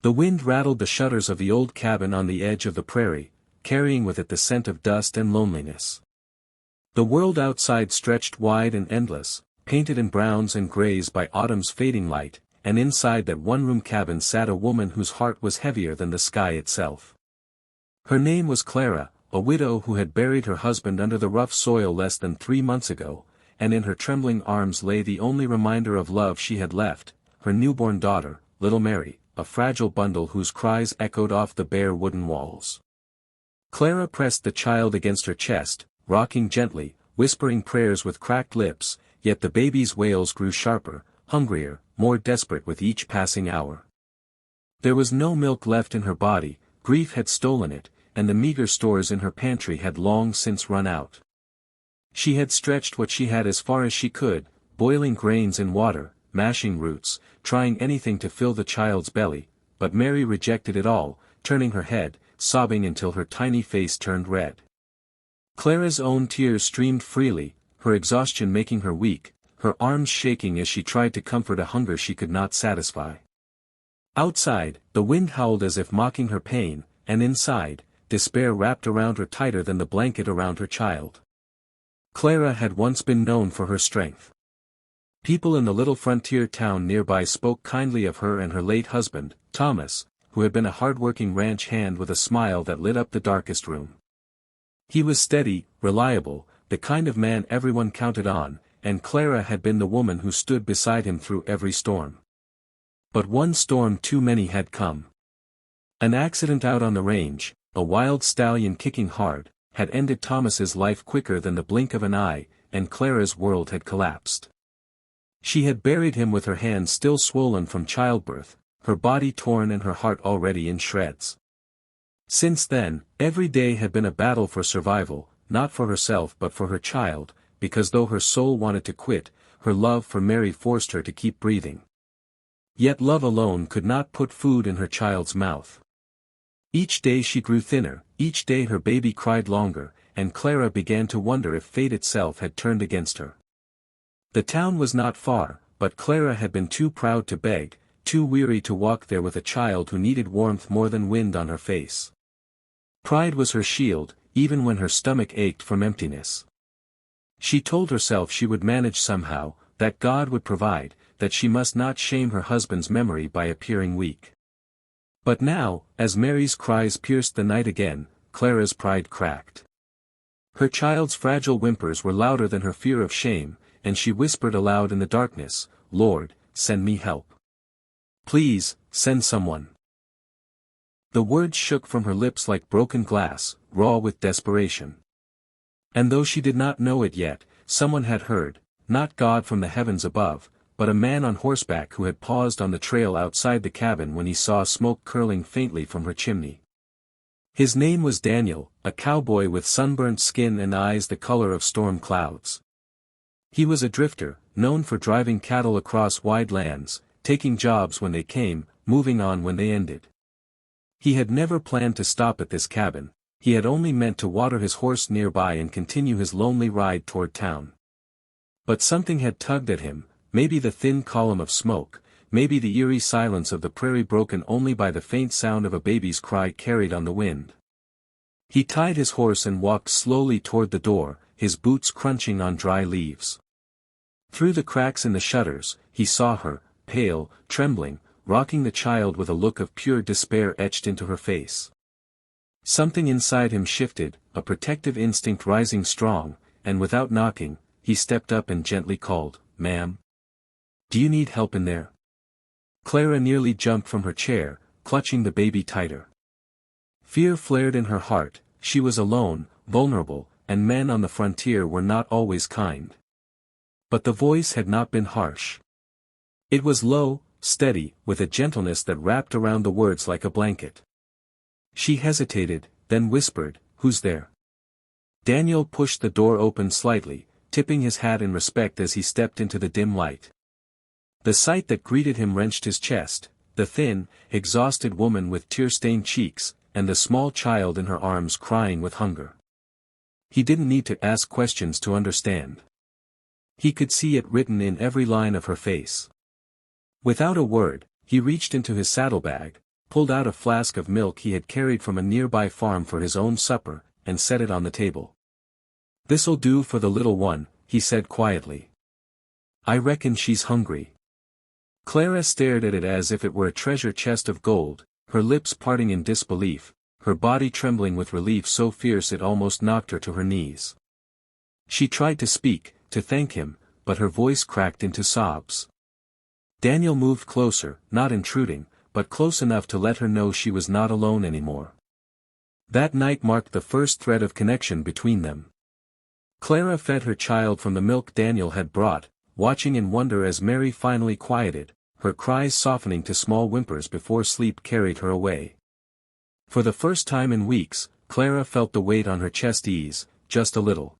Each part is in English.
The wind rattled the shutters of the old cabin on the edge of the prairie, carrying with it the scent of dust and loneliness. The world outside stretched wide and endless, painted in browns and grays by autumn's fading light, and inside that one-room cabin sat a woman whose heart was heavier than the sky itself. Her name was Clara, a widow who had buried her husband under the rough soil less than 3 months ago, and in her trembling arms lay the only reminder of love she had left, her newborn daughter, little Mary, a fragile bundle whose cries echoed off the bare wooden walls. Clara pressed the child against her chest, rocking gently, whispering prayers with cracked lips, yet the baby's wails grew sharper, hungrier, more desperate with each passing hour. There was no milk left in her body, grief had stolen it, and the meager stores in her pantry had long since run out. She had stretched what she had as far as she could, boiling grains in water, mashing roots, trying anything to fill the child's belly, but Mary rejected it all, turning her head, sobbing until her tiny face turned red. Clara's own tears streamed freely, her exhaustion making her weak, her arms shaking as she tried to comfort a hunger she could not satisfy. Outside, the wind howled as if mocking her pain, and inside, despair wrapped around her tighter than the blanket around her child. Clara had once been known for her strength. People in the little frontier town nearby spoke kindly of her and her late husband, Thomas, who had been a hard-working ranch hand with a smile that lit up the darkest room. He was steady, reliable, the kind of man everyone counted on, and Clara had been the woman who stood beside him through every storm. But one storm too many had come. An accident out on the range, a wild stallion kicking hard, had ended Thomas's life quicker than the blink of an eye, and Clara's world had collapsed. She had buried him with her hands still swollen from childbirth, her body torn and her heart already in shreds. Since then, every day had been a battle for survival, not for herself but for her child, because though her soul wanted to quit, her love for Mary forced her to keep breathing. Yet love alone could not put food in her child's mouth. Each day she grew thinner, each day her baby cried longer, and Clara began to wonder if fate itself had turned against her. The town was not far, but Clara had been too proud to beg, too weary to walk there with a child who needed warmth more than wind on her face. Pride was her shield, even when her stomach ached from emptiness. She told herself she would manage somehow, that God would provide, that she must not shame her husband's memory by appearing weak. But now, as Mary's cries pierced the night again, Clara's pride cracked. Her child's fragile whimpers were louder than her fear of shame, and she whispered aloud in the darkness, "Lord, send me help. Please, send someone." The words shook from her lips like broken glass, raw with desperation. And though she did not know it yet, someone had heard, not God from the heavens above, but a man on horseback who had paused on the trail outside the cabin when he saw smoke curling faintly from her chimney. His name was Daniel, a cowboy with sunburnt skin and eyes the color of storm clouds. He was a drifter, known for driving cattle across wide lands, taking jobs when they came, moving on when they ended. He had never planned to stop at this cabin, he had only meant to water his horse nearby and continue his lonely ride toward town. But something had tugged at him, maybe the thin column of smoke, maybe the eerie silence of the prairie broken only by the faint sound of a baby's cry carried on the wind. He tied his horse and walked slowly toward the door, his boots crunching on dry leaves. Through the cracks in the shutters, he saw her, pale, trembling, rocking the child with a look of pure despair etched into her face. Something inside him shifted, a protective instinct rising strong, and without knocking, he stepped up and gently called, "Ma'am? Do you need help in there?" Clara nearly jumped from her chair, clutching the baby tighter. Fear flared in her heart, she was alone, vulnerable, and men on the frontier were not always kind. But the voice had not been harsh. It was low, steady, with a gentleness that wrapped around the words like a blanket. She hesitated, then whispered, "Who's there?" Daniel pushed the door open slightly, tipping his hat in respect as he stepped into the dim light. The sight that greeted him wrenched his chest, the thin, exhausted woman with tear-stained cheeks, and the small child in her arms crying with hunger. He didn't need to ask questions to understand. He could see it written in every line of her face. Without a word, he reached into his saddlebag, pulled out a flask of milk he had carried from a nearby farm for his own supper, and set it on the table. "This'll do for the little one," he said quietly. "I reckon she's hungry." Clara stared at it as if it were a treasure chest of gold, her lips parting in disbelief, her body trembling with relief so fierce it almost knocked her to her knees. She tried to speak, to thank him, but her voice cracked into sobs. Daniel moved closer, not intruding, but close enough to let her know she was not alone anymore. That night marked the first thread of connection between them. Clara fed her child from the milk Daniel had brought, watching in wonder as Mary finally quieted, her cries softening to small whimpers before sleep carried her away. For the first time in weeks, Clara felt the weight on her chest ease, just a little.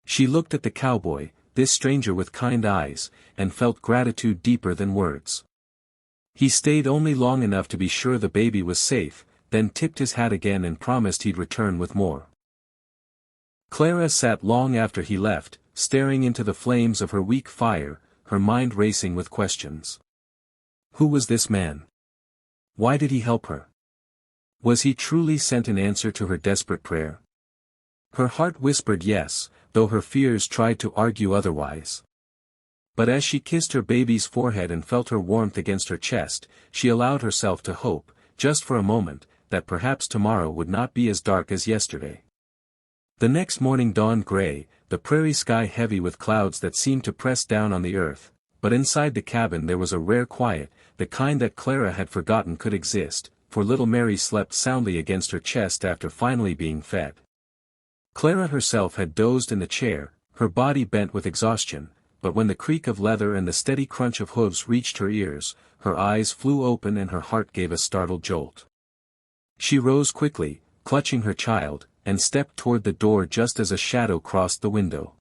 She looked at the cowboy, this stranger with kind eyes, and felt gratitude deeper than words. He stayed only long enough to be sure the baby was safe, then tipped his hat again and promised he'd return with more. Clara sat long after he left, staring into the flames of her weak fire, her mind racing with questions. Who was this man? Why did he help her? Was he truly sent in answer to her desperate prayer? Her heart whispered yes, though her fears tried to argue otherwise. But as she kissed her baby's forehead and felt her warmth against her chest, she allowed herself to hope, just for a moment, that perhaps tomorrow would not be as dark as yesterday. The next morning dawned gray, the prairie sky heavy with clouds that seemed to press down on the earth, but inside the cabin there was a rare quiet, the kind that Clara had forgotten could exist, for little Mary slept soundly against her chest after finally being fed. Clara herself had dozed in the chair, her body bent with exhaustion, but when the creak of leather and the steady crunch of hooves reached her ears, her eyes flew open and her heart gave a startled jolt. She rose quickly, clutching her child, and stepped toward the door just as a shadow crossed the window.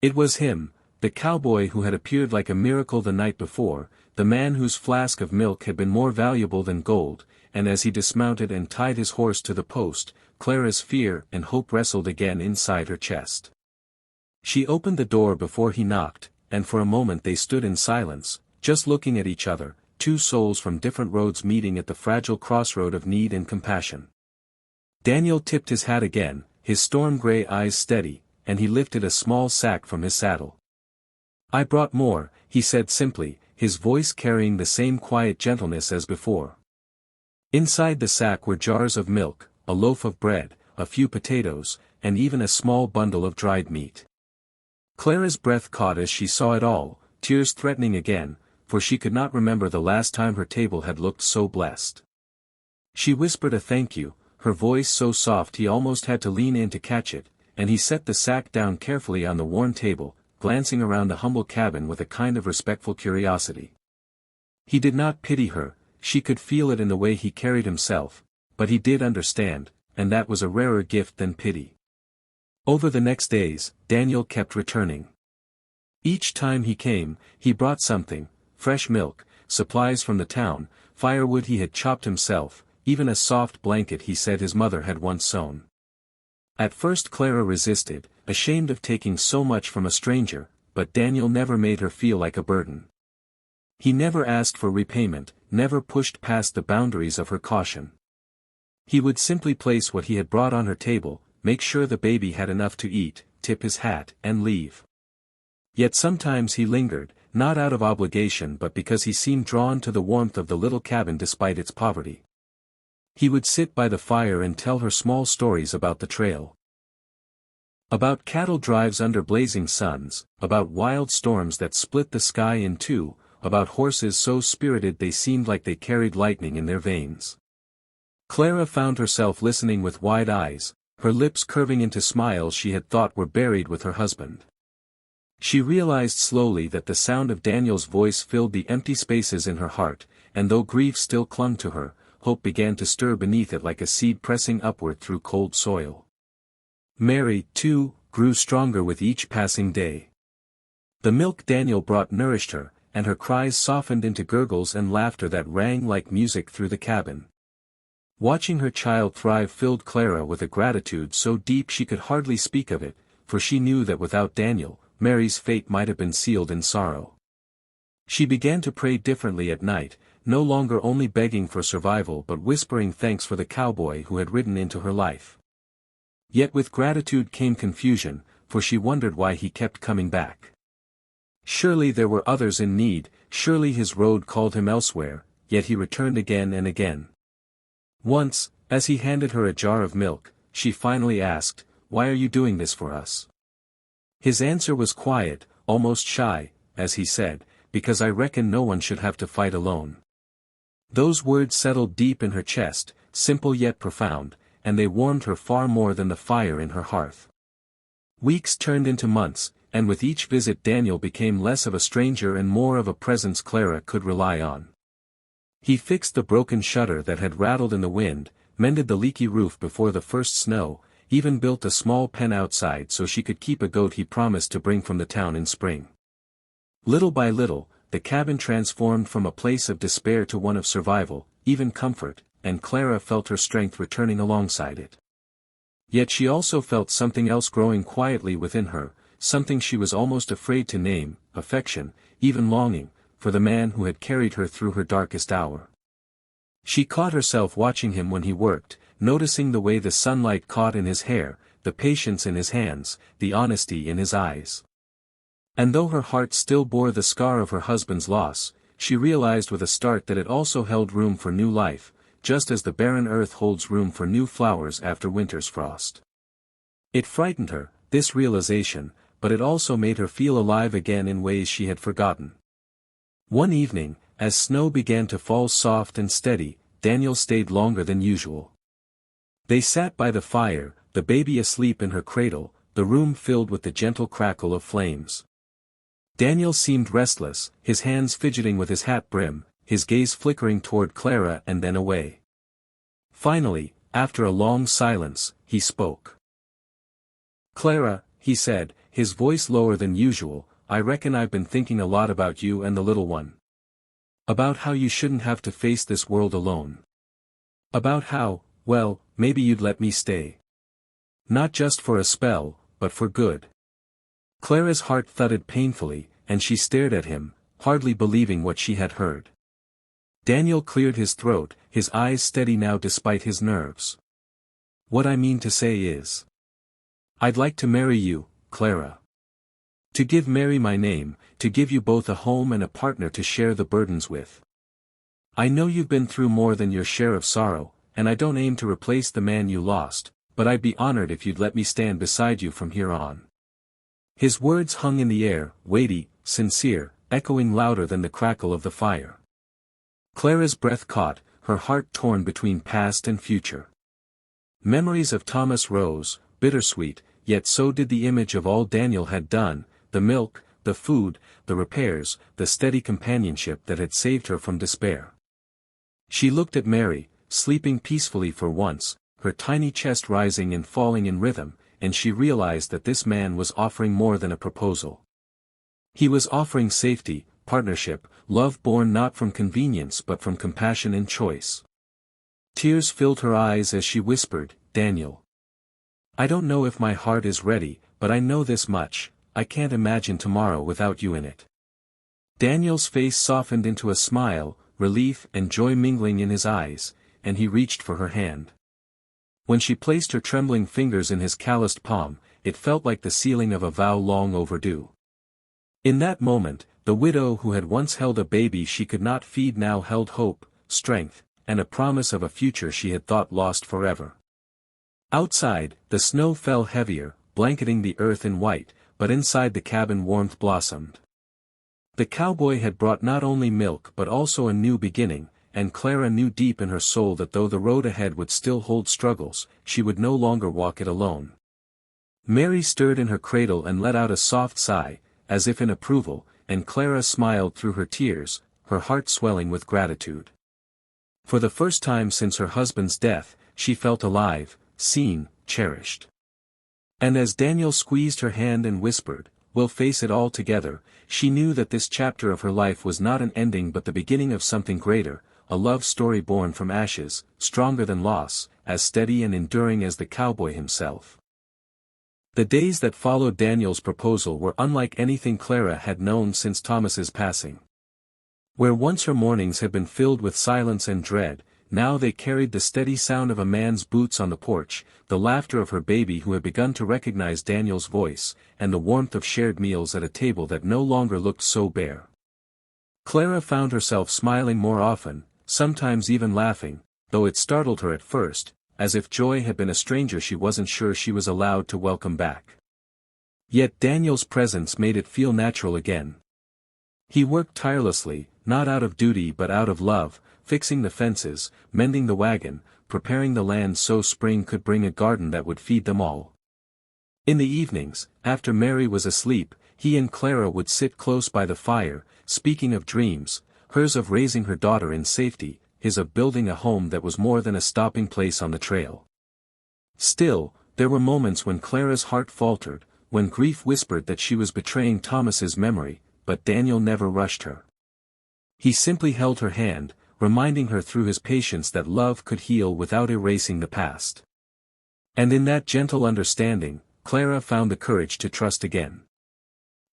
It was him, the cowboy who had appeared like a miracle the night before, the man whose flask of milk had been more valuable than gold, and as he dismounted and tied his horse to the post, Clara's fear and hope wrestled again inside her chest. She opened the door before he knocked, and for a moment they stood in silence, just looking at each other, two souls from different roads meeting at the fragile crossroad of need and compassion. Daniel tipped his hat again, his storm-gray eyes steady, and he lifted a small sack from his saddle. "I brought more," he said simply, his voice carrying the same quiet gentleness as before. Inside the sack were jars of milk, a loaf of bread, a few potatoes, and even a small bundle of dried meat. Clara's breath caught as she saw it all, tears threatening again, for she could not remember the last time her table had looked so blessed. She whispered a thank you, her voice so soft he almost had to lean in to catch it, and he set the sack down carefully on the worn table, glancing around the humble cabin with a kind of respectful curiosity. He did not pity her, she could feel it in the way he carried himself, but he did understand, and that was a rarer gift than pity. Over the next days, Daniel kept returning. Each time he came, he brought something, fresh milk, supplies from the town, firewood he had chopped himself, even a soft blanket he said his mother had once sewn. At first Clara resisted, ashamed of taking so much from a stranger, but Daniel never made her feel like a burden. He never asked for repayment, never pushed past the boundaries of her caution. He would simply place what he had brought on her table, make sure the baby had enough to eat, tip his hat, and leave. Yet sometimes he lingered, not out of obligation but because he seemed drawn to the warmth of the little cabin despite its poverty. He would sit by the fire and tell her small stories about the trail. About cattle drives under blazing suns, about wild storms that split the sky in two, about horses so spirited they seemed like they carried lightning in their veins. Clara found herself listening with wide eyes, her lips curving into smiles she had thought were buried with her husband. She realized slowly that the sound of Daniel's voice filled the empty spaces in her heart, and though grief still clung to her, hope began to stir beneath it like a seed pressing upward through cold soil. Mary, too, grew stronger with each passing day. The milk Daniel brought nourished her, and her cries softened into gurgles and laughter that rang like music through the cabin. Watching her child thrive filled Clara with a gratitude so deep she could hardly speak of it, for she knew that without Daniel, Mary's fate might have been sealed in sorrow. She began to pray differently at night, no longer only begging for survival but whispering thanks for the cowboy who had ridden into her life. Yet with gratitude came confusion, for she wondered why he kept coming back. Surely there were others in need, surely his road called him elsewhere, yet he returned again and again. Once, as he handed her a jar of milk, she finally asked, "Why are you doing this for us?" His answer was quiet, almost shy, as he said, "Because I reckon no one should have to fight alone." Those words settled deep in her chest, simple yet profound, and they warmed her far more than the fire in her hearth. Weeks turned into months, and with each visit Daniel became less of a stranger and more of a presence Clara could rely on. He fixed the broken shutter that had rattled in the wind, mended the leaky roof before the first snow, even built a small pen outside so she could keep a goat he promised to bring from the town in spring. Little by little, the cabin transformed from a place of despair to one of survival, even comfort, and Clara felt her strength returning alongside it. Yet she also felt something else growing quietly within her, something she was almost afraid to name, affection, even longing, for the man who had carried her through her darkest hour. She caught herself watching him when he worked, noticing the way the sunlight caught in his hair, the patience in his hands, the honesty in his eyes. And though her heart still bore the scar of her husband's loss, she realized with a start that it also held room for new life, just as the barren earth holds room for new flowers after winter's frost. It frightened her, this realization, but it also made her feel alive again in ways she had forgotten. One evening, as snow began to fall soft and steady, Daniel stayed longer than usual. They sat by the fire, the baby asleep in her cradle, the room filled with the gentle crackle of flames. Daniel seemed restless, his hands fidgeting with his hat brim, his gaze flickering toward Clara and then away. Finally, after a long silence, he spoke. "Clara," he said, his voice lower than usual, "I reckon I've been thinking a lot about you and the little one. About how you shouldn't have to face this world alone. About how, well, maybe you'd let me stay. Not just for a spell, but for good." Clara's heart thudded painfully, and she stared at him, hardly believing what she had heard. Daniel cleared his throat, his eyes steady now despite his nerves. "What I mean to say is, I'd like to marry you, Clara. To give Mary my name, to give you both a home and a partner to share the burdens with. I know you've been through more than your share of sorrow, and I don't aim to replace the man you lost, but I'd be honored if you'd let me stand beside you from here on." His words hung in the air, weighty, sincere, echoing louder than the crackle of the fire. Clara's breath caught, her heart torn between past and future. Memories of Thomas rose, bittersweet, yet so did the image of all Daniel had done, the milk, the food, the repairs, the steady companionship that had saved her from despair. She looked at Mary, sleeping peacefully for once, her tiny chest rising and falling in rhythm, and she realized that this man was offering more than a proposal. He was offering safety, partnership, love born not from convenience but from compassion and choice. Tears filled her eyes as she whispered, "Daniel. I don't know if my heart is ready, but I know this much, I can't imagine tomorrow without you in it." Daniel's face softened into a smile, relief and joy mingling in his eyes, and he reached for her hand. When she placed her trembling fingers in his calloused palm, it felt like the sealing of a vow long overdue. In that moment, the widow who had once held a baby she could not feed now held hope, strength, and a promise of a future she had thought lost forever. Outside, the snow fell heavier, blanketing the earth in white, but inside the cabin warmth blossomed. The cowboy had brought not only milk but also a new beginning, and Clara knew deep in her soul that though the road ahead would still hold struggles, she would no longer walk it alone. Mary stirred in her cradle and let out a soft sigh, as if in approval, and Clara smiled through her tears, her heart swelling with gratitude. For the first time since her husband's death, she felt alive, seen, cherished. And as Daniel squeezed her hand and whispered, "We'll face it all together," she knew that this chapter of her life was not an ending but the beginning of something greater, a love story born from ashes, stronger than loss, as steady and enduring as the cowboy himself. The days that followed Daniel's proposal were unlike anything Clara had known since Thomas's passing. Where once her mornings had been filled with silence and dread, now they carried the steady sound of a man's boots on the porch, the laughter of her baby who had begun to recognize Daniel's voice, and the warmth of shared meals at a table that no longer looked so bare. Clara found herself smiling more often, sometimes even laughing, though it startled her at first, as if joy had been a stranger she wasn't sure she was allowed to welcome back. Yet Daniel's presence made it feel natural again. He worked tirelessly, not out of duty but out of love, fixing the fences, mending the wagon, preparing the land so spring could bring a garden that would feed them all. In the evenings, after Mary was asleep, he and Clara would sit close by the fire, speaking of dreams, hers of raising her daughter in safety, his of building a home that was more than a stopping place on the trail. Still, there were moments when Clara's heart faltered, when grief whispered that she was betraying Thomas's memory, but Daniel never rushed her. He simply held her hand, reminding her through his patience that love could heal without erasing the past. And in that gentle understanding, Clara found the courage to trust again.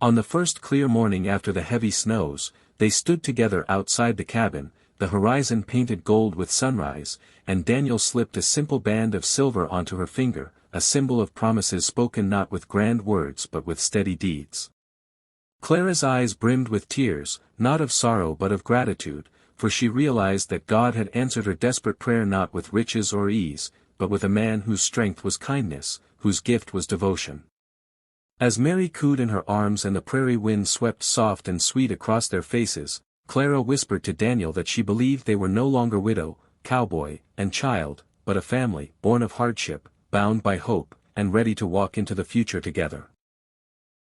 On the first clear morning after the heavy snows, they stood together outside the cabin, the horizon painted gold with sunrise, and Daniel slipped a simple band of silver onto her finger, a symbol of promises spoken not with grand words but with steady deeds. Clara's eyes brimmed with tears, not of sorrow but of gratitude, for she realized that God had answered her desperate prayer not with riches or ease, but with a man whose strength was kindness, whose gift was devotion. As Mary cooed in her arms and the prairie wind swept soft and sweet across their faces, Clara whispered to Daniel that she believed they were no longer widow, cowboy, and child, but a family, born of hardship, bound by hope, and ready to walk into the future together.